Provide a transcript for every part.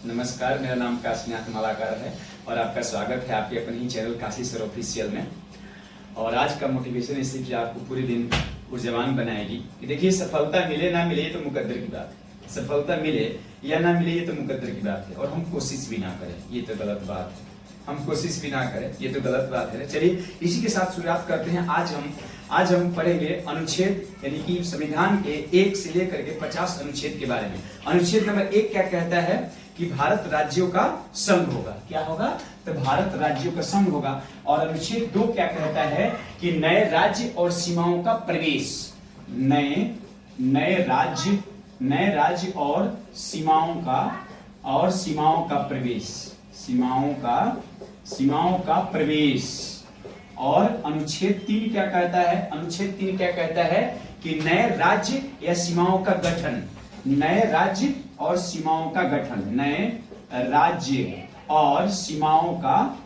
नमस्कार, मेरा नाम काशीनाथ मालाकार है और आपका स्वागत है आपके अपने ही चैनल काशी सर ऑफिशियल में। और आज का मोटिवेशन इसलिए कि आपको पूरे दिन ऊर्जावान बनाएगी कि देखिए, सफलता मिले ना मिले ये तो मुकद्दर की बात है। सफलता मिले या ना मिले ये तो मुकद्दर की बात है, और हम कोशिश भी ना करें ये तो गलत बात है। हम कोशिश भी ना करें ये तो गलत बात है। चलिए इसी के साथ शुरुआत करते हैं। आज हम पढ़ेंगे अनुच्छेद यानी कि संविधान के 1 से लेकर के 50 अनुच्छेद के बारे में। अनुच्छेद नंबर 1 क्या कहता है कि भारत राज्यों का संघ होगा। क्या होगा? तो भारत राज्यों का संघ होगा। और अनुच्छेद 2 क्या कहता है कि नए राज्य और सीमाओं का प्रवेश, नए राज्य और सीमाओं का प्रवेश। और अनुच्छेद 3 क्या कहता है? अनुच्छेद 3 क्या कहता है कि नए राज्य या सीमाओं का गठन, नए राज्य और सीमाओं का गठन, नए राज्य और सीमाओं का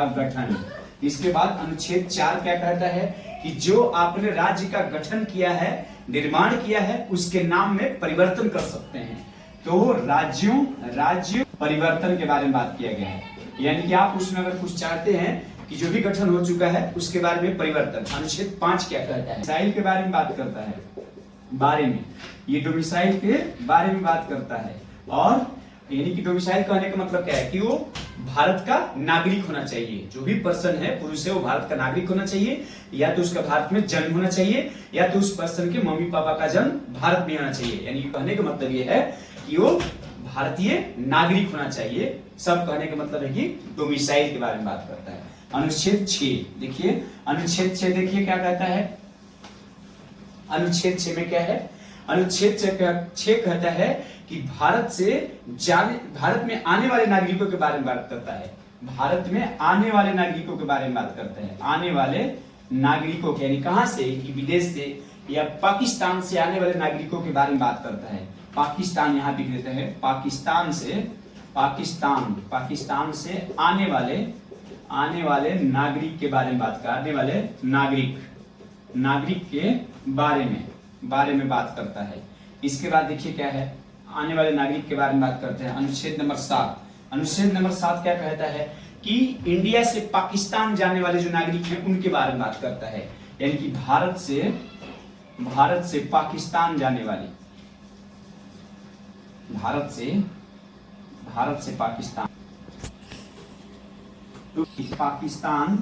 गठन। इसके बाद अनुच्छेद 4 क्या कहता है कि जो आपने राज्य का गठन किया है, निर्माण किया है, उसके नाम में परिवर्तन कर सकते हैं। तो राज्य परिवर्तन के बारे में बात किया गया है, यानी कि आप उसमें अगर कुछ चाहते हैं कि जो भी गठन हो चुका है उसके बारे में परिवर्तन। अनुच्छेद 5 क्या कहता है? डोमिसाइल के बारे में बात करता है, ये डोमिसाइल के बारे में बात करता है। और यानी कि डोमिसाइल कहने का मतलब क्या है कि वो भारत का नागरिक होना चाहिए। जो भी पर्सन है, पुरुष है, वो भारत का नागरिक होना चाहिए, या तो उसका भारत में जन्म होना चाहिए, या तो उस पर्सन के मम्मी पापा का जन्म भारत में होना चाहिए। यानी कहने का मतलब ये है कि वो भारतीय नागरिक होना चाहिए। सब कहने का मतलब है कि डोमिसाइल के बारे में बात करता है। अनुच्छेद 6 देखिए, अनुच्छेद 6 देखिए क्या कहता है। अनुच्छेद 6 में क्या है? अनुच्छेद 6 कहता है कि भारत में आने वाले नागरिकों के बारे में बात करता है। भारत में आने वाले नागरिकों के बारे में बात करता है। आने वाले नागरिकों यानी कहां से? कि विदेश से या पाकिस्तान से आने वाले नागरिकों के बारे में बात करता है। पाकिस्तान यहाँ लिख देते हैं। पाकिस्तान से आने वाले नागरिक के बारे में बात कर, आने वाले नागरिक के बारे में बात करता है। इसके बाद देखिए क्या है, आने वाले नागरिक के बारे में बात करते हैं। अनुच्छेद नंबर 7। अनुच्छेद नंबर 7 क्या कहता है कि इंडिया से पाकिस्तान जाने वाले जो नागरिक हैं उनके बारे में बात करता है। यानी कि भारत से पाकिस्तान जाने वाले, भारत से पाकिस्तान, तो पाकिस्तान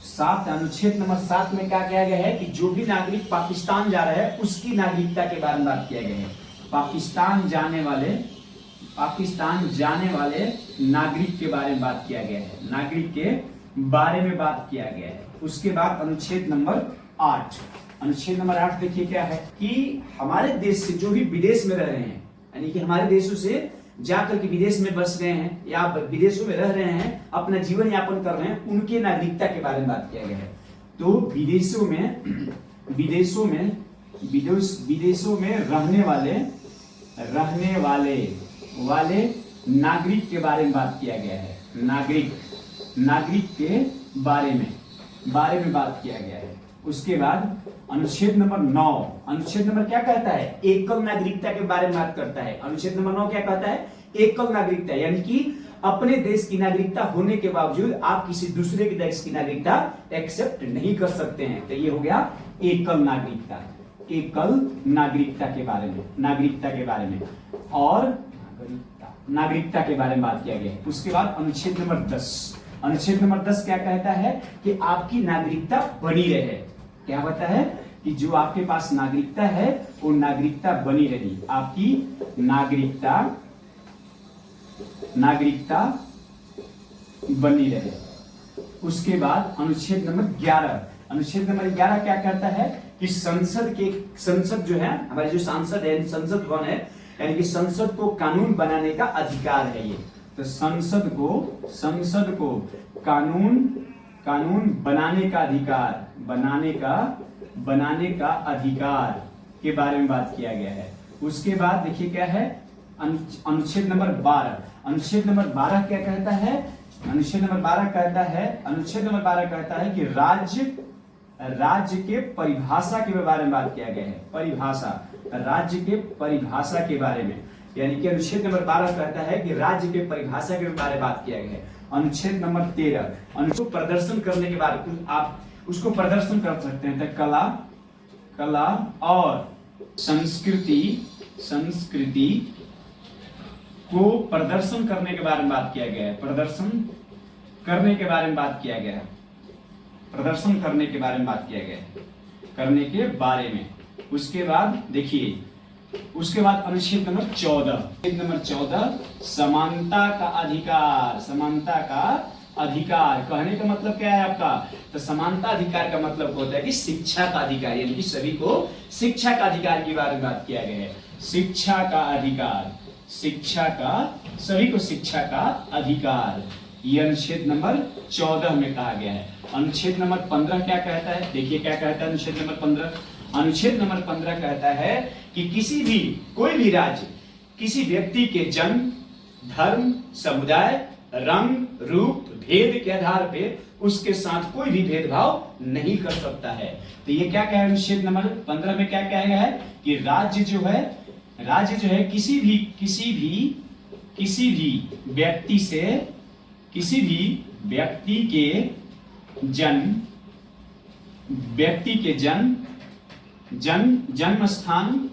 7, अनुच्छेद नंबर 7 में क्या किया गया है कि जो भी नागरिक पाकिस्तान जा रहा है उसकी नागरिकता के बारे में बात किया गया है। पाकिस्तान जाने वाले नागरिक के बारे में बात किया गया है, नागरिक के बारे में बात किया गया है। उसके बाद अनुच्छेद नंबर 8। अनुच्छेद नंबर 8 देखिए क्या है कि हमारे देश से जो भी विदेश में रह रहे हैं, यानी कि हमारे देशों से जाकर के विदेश में बस गए हैं या विदेशों में रह रहे हैं, अपना जीवन यापन कर रहे हैं, उनके नागरिकता के बारे में बात किया गया है। तो विदेशों में रहने वाले नागरिक के बारे में बात किया गया है। नागरिक के बारे में बात किया गया है। उसके बाद अनुच्छेद नंबर 9। अनुच्छेद नंबर क्या कहता है? एकल नागरिकता के बारे में बात करता है। अनुच्छेद नंबर 9 क्या कहता है? एकल नागरिकता, यानी कि अपने देश की नागरिकता होने के बावजूद आप किसी दूसरे के देश की नागरिकता एक्सेप्ट नहीं कर सकते हैं। तो ये हो गया एकल नागरिकता के बारे में और नागरिकता के बारे में बात किया गया है। उसके बाद अनुच्छेद नंबर 10। अनुच्छेद नंबर 10 क्या कहता है कि आपकी नागरिकता बनी रहे। क्या कहता है कि जो आपके पास नागरिकता है वो नागरिकता बनी रही, आपकी नागरिकता बनी रहे। उसके बाद अनुच्छेद नंबर 11। अनुच्छेद नंबर 11 क्या कहता है कि संसद जो है, हमारे जो सांसद है, संसद भवन है, यानी कि संसद को कानून बनाने का अधिकार है। ये तो संसद को कानून बनाने का अधिकार के बारे में बात किया गया है। उसके बाद देखिए क्या है, अनुच्छेद नंबर 12। अनुच्छेद नंबर 12 क्या कहता है? अनुच्छेद नंबर 12 कहता है कि राज्य के परिभाषा के बारे में बात किया गया है। परिभाषा, राज्य के परिभाषा के बारे में, यानी कि अनुच्छेद नंबर 12 कहता है कि राज्य के परिभाषा के बारे में बात किया गया है। अनुच्छेद नंबर 13 अनुच्छेद प्रदर्शन करने के बारे में, आप उसको प्रदर्शन कर सकते हैं। तो कला और संस्कृति को प्रदर्शन करने के बारे में बात किया गया है। प्रदर्शन करने के बारे में बात किया गया है। प्रदर्शन करने के बारे में बात किया गया है, करने के बारे में। उसके बाद देखिए, उसके बाद अनुच्छेद नंबर 14 समानता का अधिकार। समानता का अधिकार कहने का मतलब क्या है आपका? तो समानता अधिकार का मतलब होता है कि शिक्षा का अधिकार, यानी कि सभी को शिक्षा का अधिकार के बारे में बात किया गया है। शिक्षा का अधिकार, शिक्षा का, सभी को शिक्षा का अधिकार, यह अनुच्छेद नंबर 14 में कहा गया है। अनुच्छेद नंबर 15 क्या कहता है? देखिए क्या कहता है अनुच्छेद नंबर 15। अनुच्छेद नंबर 15 कहता है कि किसी भी, कोई भी राज्य किसी व्यक्ति के जन्म, धर्म, समुदाय, रंग, रूप, भेद के आधार पे उसके साथ कोई भी भेदभाव नहीं कर सकता है। तो ये क्या कहा है अनुच्छेद नंबर 15 में? क्या कहा गया है कि राज्य जो है किसी भी व्यक्ति से, किसी भी व्यक्ति के जन्म स्थान,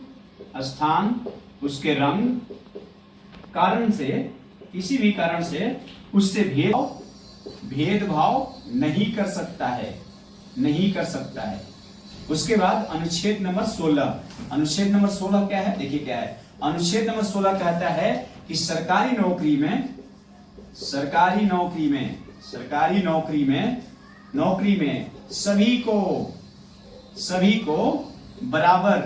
उसके रंग, कारण से, किसी भी कारण से उससे भेदभाव नहीं कर सकता है। उसके बाद अनुच्छेद नंबर 16, अनुच्छेद नंबर 16 क्या है? देखिए क्या है अनुच्छेद नंबर 16 कहता है कि सरकारी नौकरी में सभी को बराबर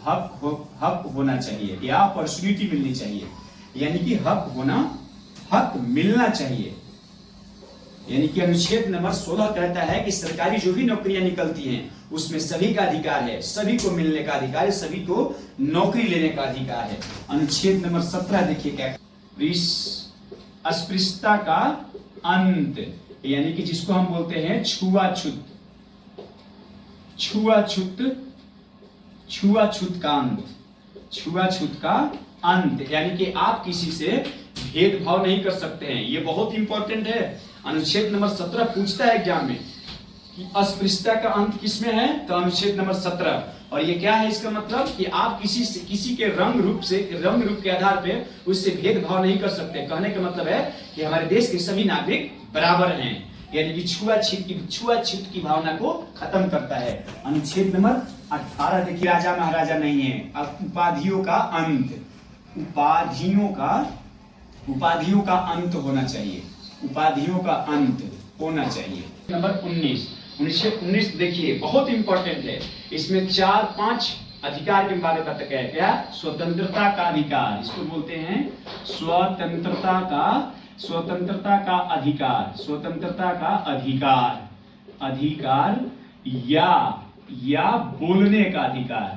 हक होना चाहिए या अपॉर्चुनिटी मिलनी चाहिए, यानी कि हक मिलना चाहिए। यानी कि अनुच्छेद नंबर 16 कहता है कि सरकारी जो भी नौकरियां निकलती हैं उसमें सभी का अधिकार है, सभी को मिलने का अधिकार है, सभी को नौकरी लेने का अधिकार है। अनुच्छेद नंबर 17 देखिए क्या, अस्पृश्यता का अंत, यानी कि जिसको हम बोलते हैं छुआछूत का अंत, यानी कि आप किसी से भेदभाव नहीं कर सकते हैं। ये बहुत इंपॉर्टेंट है। अनुच्छेद नंबर 17 पूछता है एग्जाम में कि अस्पृश्यता का अंत किसमें है? तो अनुच्छेद नंबर 17। और ये क्या है? इसका मतलब कि आप किसी के रंग रूप के आधार पे उससे भेदभाव नहीं कर सकते। कहने का मतलब है कि हमारे देश के सभी नागरिक बराबर हैं, यानी कि छुआछूत की भावना को खत्म करता है। अनुच्छेद नंबर 18 देखिए, राजा महाराजा नहीं है। अब उपाधियों का अंत, उपाधियों का अंत होना चाहिए, उपाधियों का अंत होना चाहिए। नंबर 19 देखिए बहुत इंपॉर्टेंट है। इसमें 4-5 अधिकार के बारे में बताया है। क्या? स्वतंत्रता का अधिकार, इसको बोलते हैं स्वतंत्रता का अधिकार, स्वतंत्रता का अधिकार या बोलने का अधिकार,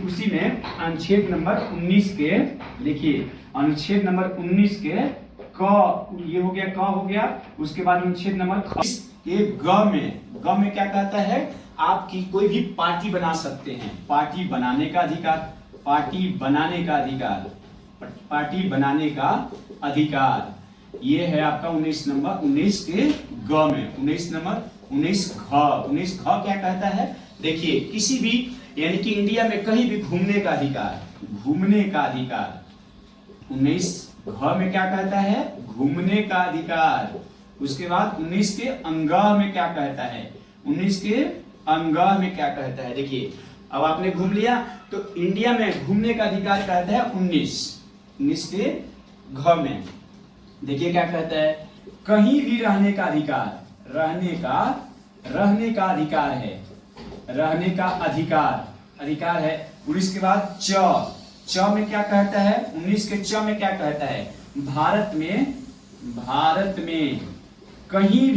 उसी में अनुच्छेद नंबर 19 के, देखिए अनुच्छेद नंबर 19 के ये हो गया। उसके बाद अनुच्छेद नंबर के ग में क्या कहता है? आपकी कोई भी पार्टी बना सकते हैं, पार्टी बनाने का अधिकार, ये है आपका 19 के ग में। 19 घ क्या कहता है? देखिए किसी भी, यानी कि इंडिया में कहीं भी घूमने का अधिकार। 19 घ में क्या कहता है? घूमने का अधिकार। उसके बाद 19 के अंगह में क्या कहता है? 19 के अंगह में क्या कहता है? देखिए अब आपने घूम लिया तो इंडिया में घूमने का अधिकार कहता है 19 के घ में। देखिए क्या कहता है? कहीं भी रहने का अधिकार, रहने का अधिकार है, रहने का अधिकार है। 19 के बाद च में क्या कहता है? 19 के च में क्या कहता है? भारत में कहीं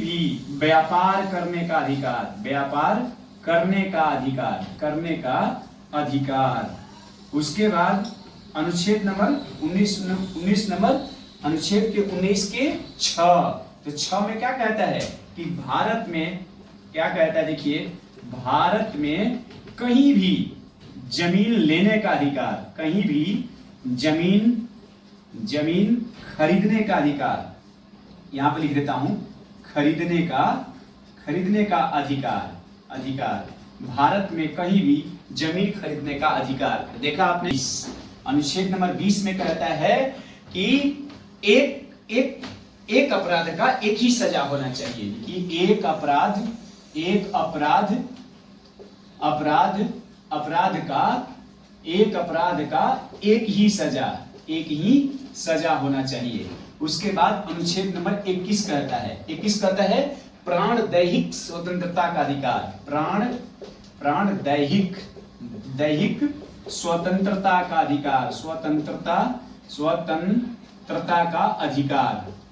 भी व्यापार करने का अधिकार, उसके बाद अनुच्छेद नंबर 19 नंबर अनुच्छेद के 19 के 6। तो 6 में क्या कहता है कि भारत में क्या कहता है, देखिए, भारत में कहीं भी जमीन लेने का अधिकार, कहीं भी जमीन खरीदने का अधिकार, यहां पर लिख देता हूं, खरीदने का अधिकार, भारत में कहीं भी जमीन खरीदने का अधिकार। देखा आपने, अनुच्छेद नंबर 20 में कहता है कि एक अपराध का एक ही सजा होना चाहिए, कि एक अपराध का एक ही सजा होना चाहिए। उसके बाद अनुच्छेद नंबर 21 कहता है प्राण दैहिक स्वतंत्रता का अधिकार, प्राण दैहिक स्वतंत्रता का अधिकार,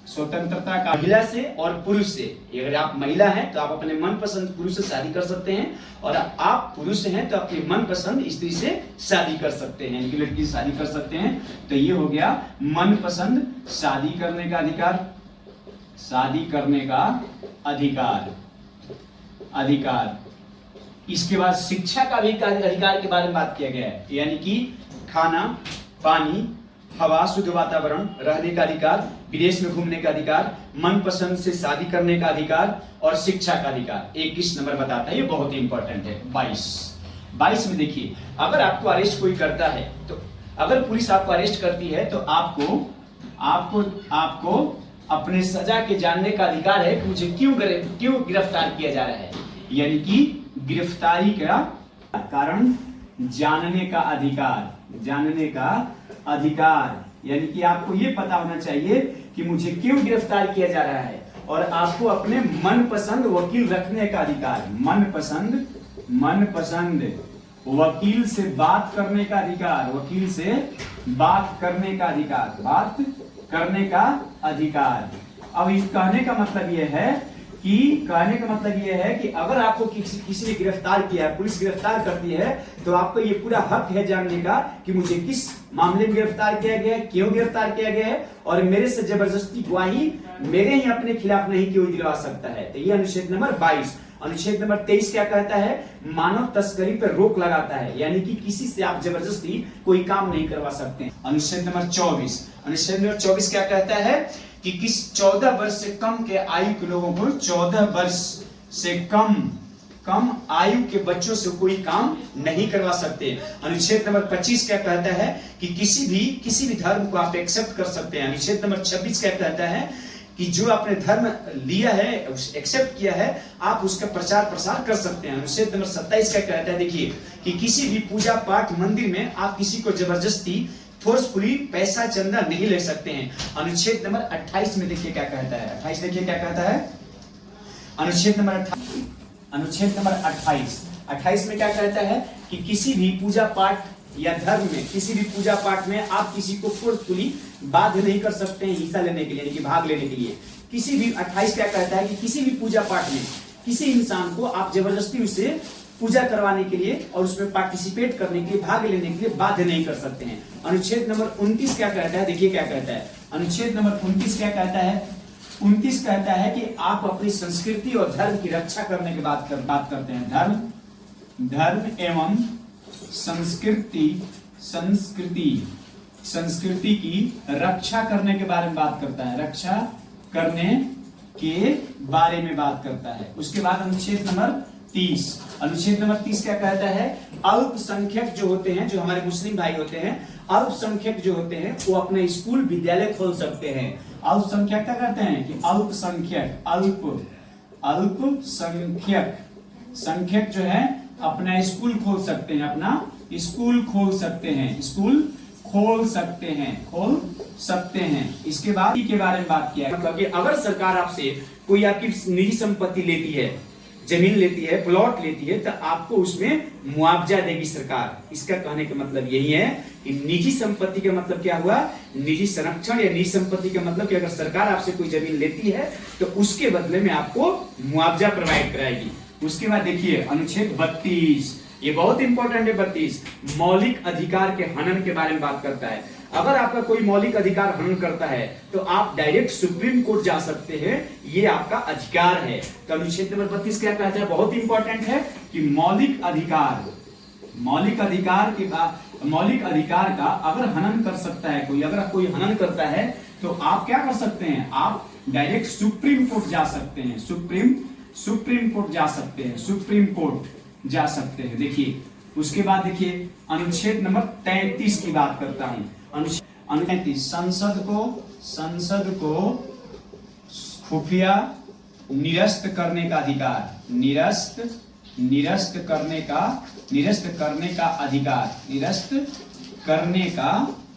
स्वतंत्रता का महिला से और पुरुष से। अगर आप महिला हैं तो आप अपने मनपसंद पुरुष से शादी कर सकते हैं, और आप पुरुष हैं तो अपनी मनपसंद स्त्री से शादी कर सकते हैं, यानी लड़की से शादी कर सकते हैं। तो ये हो गया मनपसंद शादी करने का अधिकार। इसके बाद शिक्षा का भी अधिकार के बारे में बात किया गया है, यानी कि खाना, पानी, हवा, शुद्ध वातावरण, रहने का अधिकार, विदेश में घूमने का अधिकार, मनपसंद से शादी करने का अधिकार और शिक्षा का अधिकार। 21 नंबर बताता है, ये बहुत ही इंपॉर्टेंट है। 22 में देखिए, अगर आपको अरेस्ट कोई करता है, तो अगर पुलिस आपको अरेस्ट करती है तो आपको अपने सजा के जानने का अधिकार है कि मुझे क्यों गिरफ्तार किया जा रहा है, यानी कि गिरफ्तारी का कारण जानने का अधिकार, यानी कि आपको ये पता होना चाहिए कि मुझे क्यों गिरफ्तार किया जा रहा है, और आपको अपने मनपसंद वकील रखने का अधिकार, मनपसंद वकील से बात करने का अधिकार, अब इस कहने का मतलब यह है कि अगर आपको किसी ने गिरफ्तार किया है, पुलिस गिरफ्तार करती है, तो आपको ये पूरा हक है जानने का कि मुझे किस मामले में गिरफ्तार किया गया है, क्यों गिरफ्तार किया गया है, और मेरे से जबरदस्ती गवाही मेरे ही अपने खिलाफ नहीं कोई दिलवा सकता है। तो ये अनुच्छेद नंबर 22। अनुच्छेद नंबर 23 क्या कहता है, मानव तस्करी पर रोक लगाता है, यानी कि किसी से आप जबरदस्ती कोई काम नहीं करवा सकते। अनुच्छेद नंबर 24 क्या कहता है कि 14 वर्ष से कम के आयु के लोगों को, 14 वर्ष से कम आयु के बच्चों से कोई काम नहीं करवा सकते। अनुच्छेद नंबर 25 क्या कहता है कि किसी भी धर्म को आप एक्सेप्ट कर सकते हैं। अनुच्छेद नंबर 26 क्या कहता है कि जो आपने धर्म लिया है, एक्सेप्ट किया है, आप उसका प्रचार प्रसार कर सकते हैं। अनुच्छेद नंबर 27 क्या कहता है, देखिए, कि किसी भी पूजा पाठ मंदिर में आप किसी को जबरदस्ती फोर्सफुली पैसा चंदा नहीं ले सकते हैं। अनुच्छेद नंबर 28 में देखिए क्या कहता है, 28 देखिए क्या कहता है, अनुच्छेद नंबर 28 में क्या कहता है कि किसी भी पूजा पाठ या धर्म में, किसी भी पूजा पाठ में आप किसी को फोर्सफुली बाध्य नहीं कर सकते हैं हिस्सा लेने के लिए, यानी कि भाग लेने के लिए। किसी भी 28 क्या कहता है कि किसी भी पूजा पाठ में किसी इंसान को आप जबरदस्ती उसे पूजा करवाने के लिए और उसमें पार्टिसिपेट करने के लिए, भाग लेने के लिए बाध्य नहीं कर सकते हैं। अनुच्छेद नंबर 29 क्या कहता है, देखिए क्या कहता है, अनुच्छेद नंबर 29 क्या कहता है, 29 कहता है कि आप अपनी संस्कृति और धर्म की रक्षा करने की बात करते हैं। धर्म एवं संस्कृति की रक्षा करने के बारे में बात करता है, रक्षा करने के बारे में बात करता है। उसके बाद अनुच्छेद नंबर 30 क्या कहता है, अल्पसंख्यक जो होते हैं, जो हमारे मुस्लिम भाई होते हैं, अल्पसंख्यक जो होते हैं, वो अपने स्कूल विद्यालय खोल सकते हैं। अल्पसंख्यक क्या कहते हैं कि संख्यक जो है अपना स्कूल खोल सकते हैं, इसके बाद के बारे में बात किया, मतलब कि अगर सरकार आपसे कोई आपकी निजी संपत्ति लेती है, जमीन लेती है, प्लॉट लेती है, तो आपको उसमें मुआवजा देगी सरकार। इसका कहने का मतलब यही है कि निजी संपत्ति का मतलब क्या हुआ, निजी संरक्षण या निजी संपत्ति का मतलब कि अगर सरकार आपसे कोई जमीन लेती है तो उसके बदले में आपको मुआवजा प्रोवाइड कराएगी। उसके बाद देखिए अनुच्छेद 32, ये बहुत इंपॉर्टेंट है। 32 मौलिक अधिकार के हनन के बारे में बात करता है। अगर आपका कोई मौलिक अधिकार हनन करता है तो आप डायरेक्ट सुप्रीम कोर्ट जा सकते हैं, ये आपका अधिकार है। तो अनुच्छेद नंबर 32 क्या कहता है, बहुत इंपॉर्टेंट है कि मौलिक अधिकार का अगर हनन कर सकता है कोई, अगर कोई हनन करता है तो आप क्या कर सकते हैं, आप डायरेक्ट सुप्रीम कोर्ट जा सकते हैं, सुप्रीम कोर्ट जा सकते हैं, सुप्रीम कोर्ट जा सकते हैं। देखिए उसके बाद देखिए अनुच्छेद नंबर 33 की बात करता हूं। अनुच्छेद 33 संसद को खुफिया निरस्त करने का अधिकार, निरस्त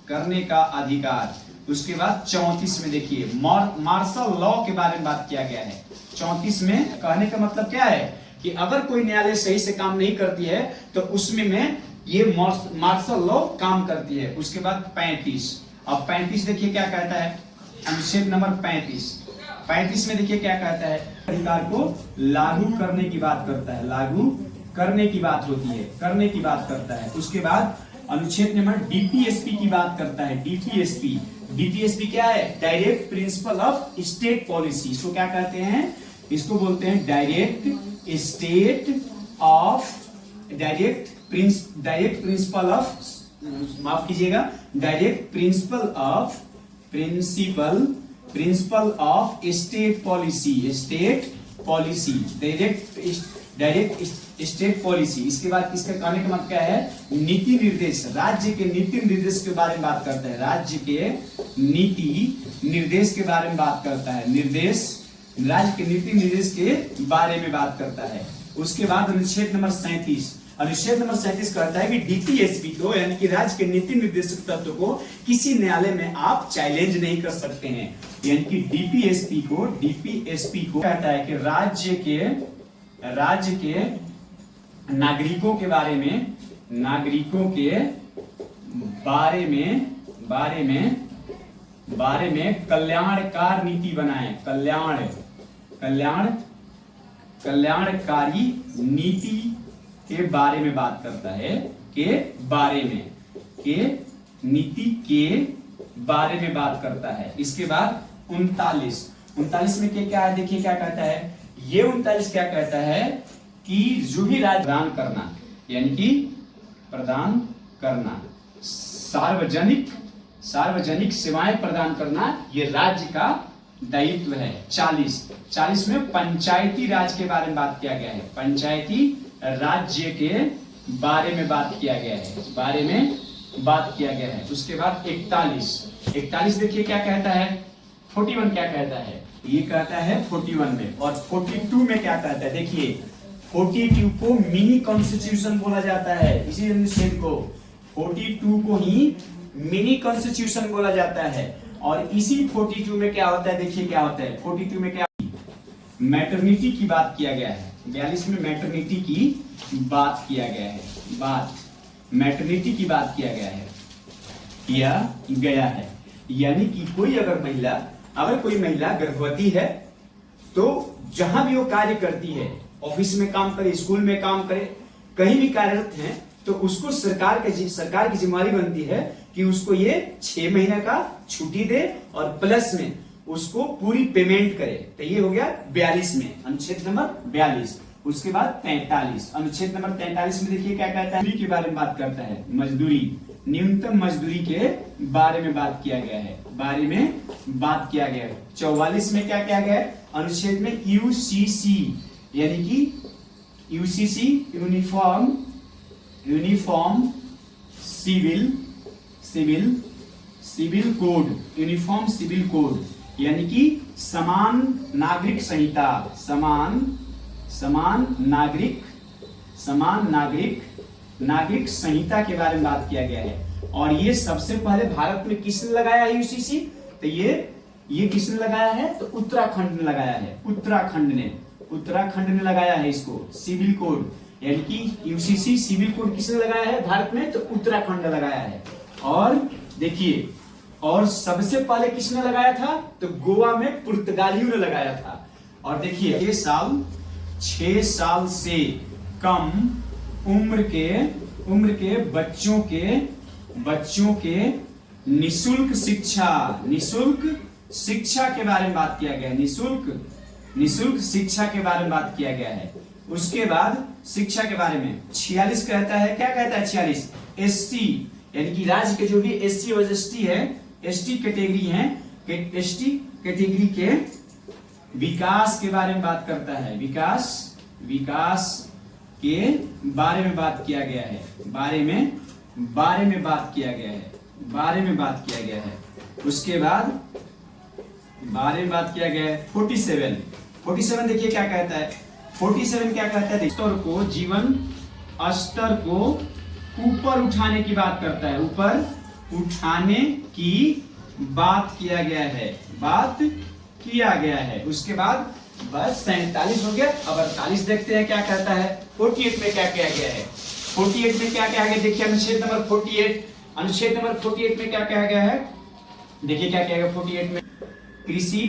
करने का अधिकार। उसके बाद 34 में देखिए मार्शल लॉ के बारे में बात किया गया है। 34 में कहने का मतलब क्या है कि अगर कोई न्यायालय सही से काम नहीं करती है तो उसमें ये मार्शल लॉ काम करती है। उसके बाद 35, अब 35 देखिए क्या कहता है, अनुच्छेद नंबर 35 में देखिए क्या कहता है, अधिकार को लागू करने की बात करता है, लागू करने की बात होती है, करने की बात करता है। उसके बाद अनुच्छेद नंबर डीपीएसपी की बात करता है। डीपीएसपी क्या है, direct principle of state policy. इसको क्या कहते हैं, इसको बोलते हैं डायरेक्ट प्रिंसिपल ऑफ, माफ कीजिएगा, direct principle of state policy, direct state policy. इसके बाद इसका कहने का मतलब क्या है, नीति निर्देश, राज्य के नीति निर्देश के बारे में बात करता है, राज्य के नीति निर्देश के बारे में बात करता है, राज्य के नीति निर्देश के बारे में बात करता है। उसके बाद अनुच्छेद नंबर 37 कहता है कि डीपीएसपी को, यानी कि राज्य के नीति निर्देशक तत्व को किसी न्यायालय में आप चैलेंज नहीं कर सकते हैं। यानी कि डीपीएसपी को कहता है कि राज्य के नागरिकों के बारे में कल्याणकारी नीति बनाए, कल्याणकारी नीति के बारे में बात करता है, नीति के बारे में बात करता है। इसके बाद 39 में क्या है, देखिए क्या कहता है, ये 39 क्या कहता है कि जो भी राज्य प्रदान करना, यानी कि प्रदान करना, सार्वजनिक सेवाएं प्रदान करना, ये राज्य का दायित्व है। 40 में पंचायती राज के बारे में बात किया गया है, पंचायती राज्य के बारे में बात किया गया है, उसके बाद 41 देखिए क्या कहता है, 41 क्या कहता है, ये कहता है 41 में। और 42 में क्या कहता है, देखिए 42 को मिनी कॉन्स्टिट्यूशन बोला जाता है। इसी अनुच्छेद को 42 को ही मिनी कॉन्स्टिट्यूशन बोला जाता है। और इसी 42 में क्या होता है, देखिए क्या होता है, 42 में क्या, मैटरनिटी की बात किया गया है। 42 में मैटरनिटी की बात किया गया है, यानी कि कोई महिला गर्भवती है तो जहां भी वो कार्य करती है, ऑफिस में काम करे, स्कूल में काम करे, कहीं भी कार्यरत है, तो उसको सरकार की जिम्मेदारी बनती है कि उसको ये 6 महीने का छुट्टी दे और प्लस में उसको पूरी पेमेंट करे। तो ये हो गया 42 में, अनुच्छेद नंबर 42। उसके बाद 43, अनुच्छेद नंबर 43 में देखिए क्या कहता है, के बारे में बात करता है, मजदूरी, न्यूनतम मजदूरी के बारे में बात किया गया है, 44 में क्या किया गया है, अनुच्छेद में यूसीसी, यानी कि यूसीसी यूनिफॉर्म सिविल कोड, यानी कि समान नागरिक संहिता, समान नागरिक संहिता के बारे में बात किया गया है। और ये सबसे पहले भारत में किसने लगाया है यूसीसी, तो ये किसने लगाया है, तो उत्तराखंड ने लगाया है, उत्तराखंड ने लगाया है इसको, सिविल कोड, यानी कि यूसीसी सिविल कोड किसने लगाया है भारत में, तो उत्तराखंड ने लगाया है। और देखिए, और सबसे पहले किसने लगाया था, तो गोवा में पुर्तगालियों ने लगाया था। और देखिए 6 साल से कम उम्र के बच्चों के निशुल्क शिक्षा के बारे में बात किया गया है। निशुल्क शिक्षा के बारे में बात किया गया है। उसके बाद शिक्षा के बारे में 46 कहता है, क्या कहता है 46? एससी यानी कि राज्य के जो भी एससी और एसटी है, एसटी कैटेगरी है, एसटी कैटेगरी के विकास के बारे में बात करता है। विकास के बारे में बात किया गया है। बारे में बात किया गया है। उसके बाद बारे में बात किया गया है 47 देखिए क्या कहता है। 47 क्या कहता है? जीवन स्तर को ऊपर उठाने की बात करता है। ऊपर उठाने की बात किया गया है। उसके बाद बस 47 हो गया। अब 48 देखते हैं क्या कहता है। 48 में क्या किया गया है? 48 में क्या कहा गया? देखिए अनुच्छेद नंबर 48 में क्या कहा गया है? देखिए क्या कहा गया 48 में। कृषि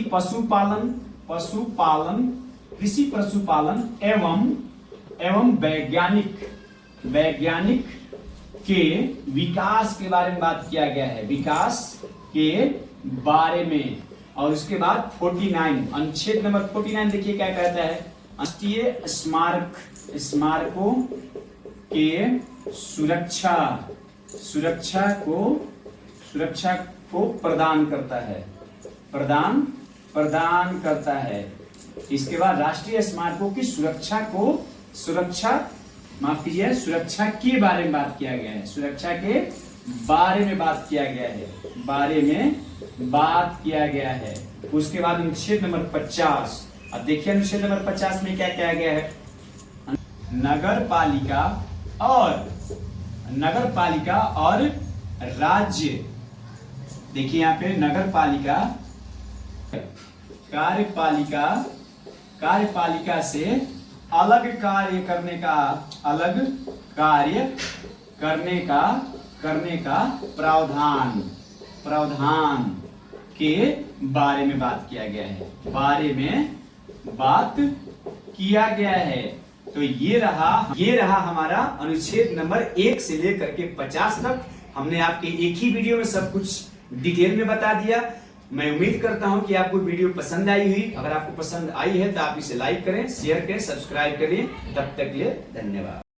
पशुपालन एवं वैज्ञानिक के विकास के बारे में बात किया गया है। विकास के बारे में। और उसके बाद 49 अनुच्छेद नंबर 49 देखिए क्या कहता है। राष्ट्रीय स्मारकों के सुरक्षा को प्रदान करता है। इसके बाद राष्ट्रीय स्मारकों की सुरक्षा के बारे में बात किया गया है। सुरक्षा के बारे में बात किया गया है। उसके बाद अनुच्छेद नंबर 50। अब देखिए अनुच्छेद नंबर 50 में क्या किया गया है। नगर पालिका और राज्य। देखिए यहाँ पे नगर पालिका कार्यपालिका से अलग कार्य करने का प्रावधान के बारे में बात किया गया है। तो ये रहा हमारा अनुच्छेद नंबर 1 से लेकर के 50 तक। हमने आपके एक ही वीडियो में सब कुछ डिटेल में बता दिया। मैं उम्मीद करता हूं कि आपको वीडियो पसंद आई हुई। अगर आपको पसंद आई है तो आप इसे लाइक करें, शेयर करें, सब्सक्राइब करें। तब तक के लिए धन्यवाद।